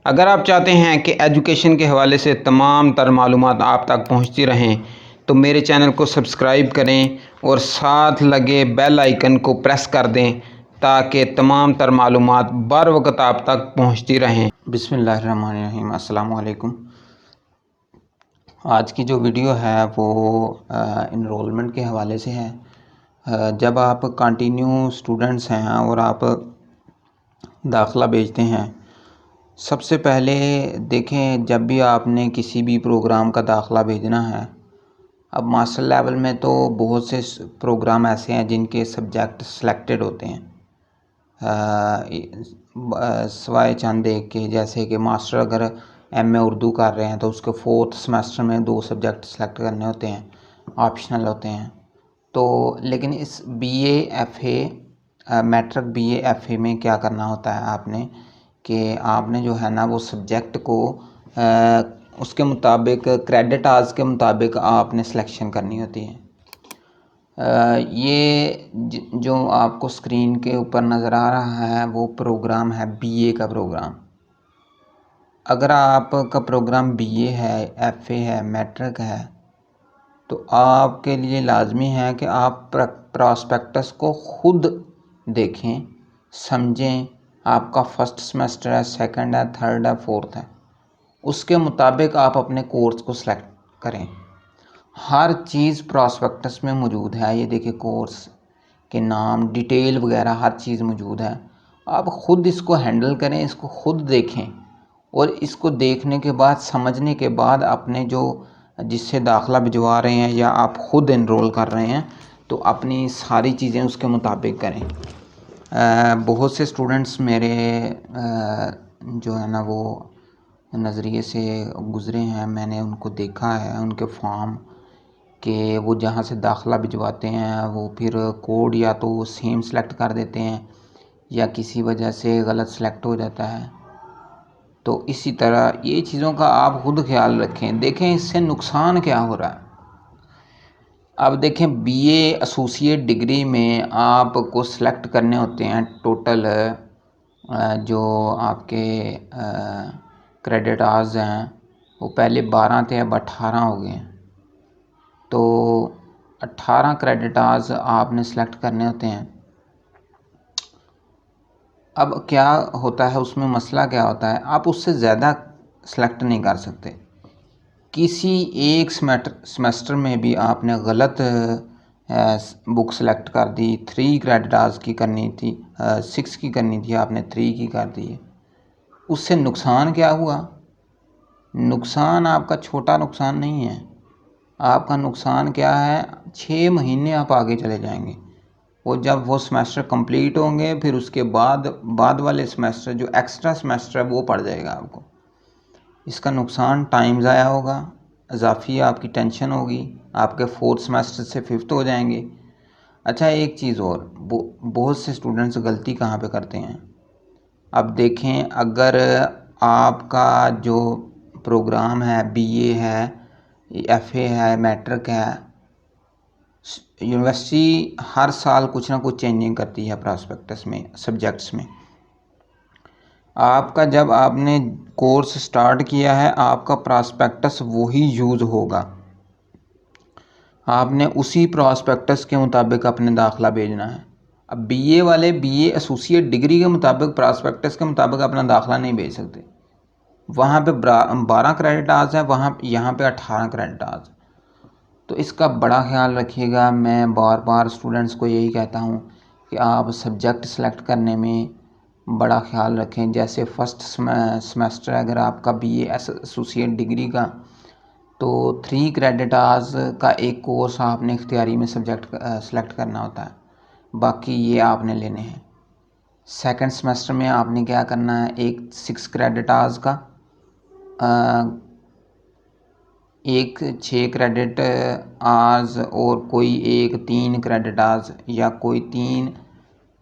अगर आप चाहते हैं कि एजुकेशन के हवाले से तमाम तर मालूमात आप तक पहुंचती रहें तो मेरे चैनल को सब्सक्राइब करें और साथ लगे बेल आइकन को प्रेस कर दें ताकि तमाम तर मालूमात बर वक्त आप तक पहुंचती रहें। बिस्मिल्लाहिर्रहमानिर्रहीम, अस्सलाम वालेकुम। आज की जो वीडियो है वो इनरोलमेंट के हवाले से है। जब आप कंटिन्यू स्टूडेंट्स हैं और आप दाखिला भेजते हैं, सबसे पहले देखें जब भी आपने किसी भी प्रोग्राम का दाखिला भेजना है, अब मास्टर लेवल में तो बहुत से प्रोग्राम ऐसे हैं जिनके सब्जेक्ट सेलेक्टेड होते हैं सवाए चंद एक के, जैसे कि मास्टर अगर एमए उर्दू कर रहे हैं तो उसके 4th सेमेस्टर में 2 सब्जेक्ट सेलेक्ट करने होते हैं, ऑप्शनल होते हैं। तो लेकिन इस BA FA matric BA FA में क्या करना होता है आपने कि आपने जो है ना वो सब्जेक्ट को उसके मुताबिक क्रेडिट आवर्स के मुताबिक आपने सिलेक्शन करनी होती है। ये जो आपको स्क्रीन के ऊपर नज़र आ रहा है वो प्रोग्राम है बीए का प्रोग्राम। अगर आपका प्रोग्राम बीए है, एफए है, मैट्रिक है, तो आपके लिए लाजमी है कि आप प्रॉस्पेक्टस को खुद देखें, समझें। आपका फर्स्ट सेमेस्टर है, सेकंड है, थर्ड है, फोर्थ है, उसके मुताबिक आप अपने कोर्स को सिलेक्ट करें। हर चीज़ प्रॉस्पेक्टस में मौजूद है। ये देखिए कोर्स के नाम, डिटेल वगैरह हर चीज़ मौजूद है। आप ख़ुद इसको हैंडल करें, इसको ख़ुद देखें और इसको देखने के बाद, समझने के बाद अपने जो जिससे दाखिला भिजवा रहे हैं या आप ख़ुद इनरोल कर रहे हैं तो अपनी सारी चीज़ें उसके मुताबिक करें। बहुत से स्टूडेंट्स मेरे जो है ना वो नज़रिए से गुज़रे हैं, मैंने उनको देखा है, उनके फॉर्म कि वो जहाँ से दाखिला भिजवाते हैं वो फिर कोड या तो सेम सेलेक्ट कर देते हैं या किसी वजह से गलत सेलेक्ट हो जाता है। तो इसी तरह ये चीज़ों का आप खुद ख्याल रखें, देखें इससे नुकसान क्या हो रहा है। अब देखें बीए एसोसिएट डिग्री में आपको सेलेक्ट करने होते हैं टोटल जो आपके क्रेडिट आवर्स हैं वो पहले 12 थे, अब 18 हो गए हैं। तो 18 क्रेडिट आवर्स आपने सेलेक्ट करने होते हैं। अब क्या होता है उसमें, मसला क्या होता है, आप उससे ज़्यादा सेलेक्ट नहीं कर सकते। किसी एक सेमेस्टर में भी आपने गलत बुक सेलेक्ट कर दी, 3 क्रेडिट आवर्स की करनी थी, 6 की करनी थी, आपने 3 की कर दी है। उससे नुकसान क्या हुआ? नुकसान आपका छोटा नुकसान नहीं है। आपका नुकसान क्या है, 6 महीने आप आगे चले जाएंगे। वो जब वो सेमेस्टर कंप्लीट होंगे फिर उसके बाद वाले सेमेस्टर जो एक्स्ट्रा सेमेस्टर है वो पड़ जाएगा आपको। इसका नुकसान टाइम ज़ाया होगा, इजाफी आपकी टेंशन होगी, आपके 4th सेमेस्टर से 5th हो जाएंगे। अच्छा एक चीज़ और, बहुत से स्टूडेंट्स गलती कहाँ पे करते हैं। अब देखें अगर आपका जो प्रोग्राम है बीए है, एफए है, मैट्रिक है, यूनिवर्सिटी हर साल कुछ ना कुछ चेंजिंग करती है प्रॉस्पेक्टस में, सब्जेक्ट्स में। आपका जब आपने कोर्स स्टार्ट किया है आपका प्रॉस्पेक्टस वही यूज़ होगा। आपने उसी प्रॉस्पेक्टस के मुताबिक अपने दाखिला भेजना है। अब बीए वाले बीए एसोसिएट डिग्री के मुताबिक प्रॉस्पेक्टस के मुताबिक अपना दाखिला नहीं भेज सकते। वहाँ पे 12 क्रेडिट आवर्स है, वहाँ यहाँ पे 18 क्रेडिट आवर्स। तो इसका बड़ा ख्याल रखिएगा। मैं बार बार स्टूडेंट्स को यही कहता हूँ कि आप सब्जेक्ट सेलेक्ट करने में बड़ा ख्याल रखें। जैसे फर्स्ट सेमेस्टर अगर आपका बीए एसोसिएट डिग्री का, तो 3 क्रेडिट आवर्स का एक कोर्स आपने इख्तियारी में सब्जेक्ट सेलेक्ट करना होता है, बाकी ये आपने लेने हैं। सेकंड सेमेस्टर में आपने क्या करना है, एक 6 क्रेडिट आवर्स का, एक 6 क्रेडिट आवर्स और कोई एक 3 क्रेडिट आवर्स या कोई 3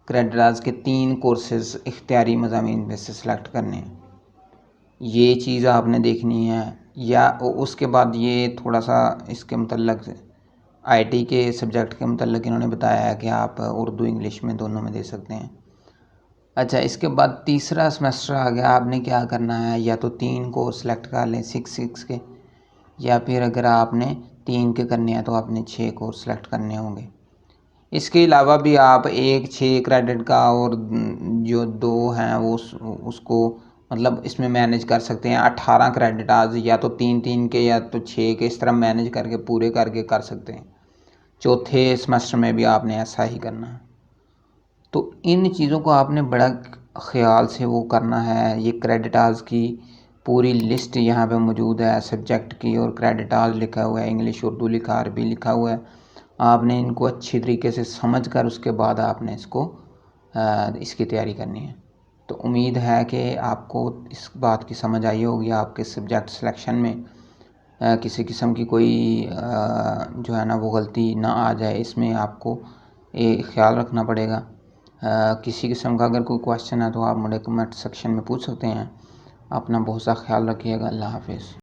क्रेडिट आवर्स के 3 कोर्सेज इख्तियारी मज़ामीन में से सिलेक्ट करने हैं। ये चीज़ आपने देखनी है। या उसके बाद ये थोड़ा सा इसके मतलब आईटी के सब्जेक्ट के मतलब इन्होंने बताया है कि आप उर्दू इंग्लिश में दोनों में दे सकते हैं। अच्छा, इसके बाद तीसरा सेमेस्टर आ गया, आपने क्या करना है, या तो 3 कोर्स सेलेक्ट कर लें 6 के, या फिर अगर आपने 3 के करने हैं तो आपने 6 कोर्स सेलेक्ट करने होंगे। इसके अलावा भी आप एक 6 क्रेडिट का और जो 2 हैं वो उसको मतलब इसमें मैनेज कर सकते हैं। 18 क्रेडिट आज या तो 3-3 के या तो 6 के, इस तरह मैनेज करके पूरे करके कर सकते हैं। चौथे सेमेस्टर में भी आपने ऐसा ही करना है। तो इन चीज़ों को आपने बड़ा ख़्याल से वो करना है। ये क्रेडिट आवर्स की पूरी लिस्ट यहाँ पे मौजूद है, सब्जेक्ट की, और क्रेडिट आवर्स लिखा हुआ है, इंग्लिश, उर्दू लिखा, अरबी लिखा हुआ है। आपने इनको अच्छी तरीके से समझ कर उसके बाद आपने इसकी तैयारी करनी है। तो उम्मीद है कि आपको इस बात की समझ आई होगी, आपके सब्जेक्ट सिलेक्शन में किसी किस्म की कोई जो है ना वो गलती ना आ जाए। इसमें आपको एक ख़्याल रखना पड़ेगा। किसी किस्म का अगर कोई क्वेश्चन है तो आप मुझे कमेंट सेक्शन में पूछ सकते हैं। अपना बहुत सा ख्याल रखिएगा। अल्लाह हाफिज़।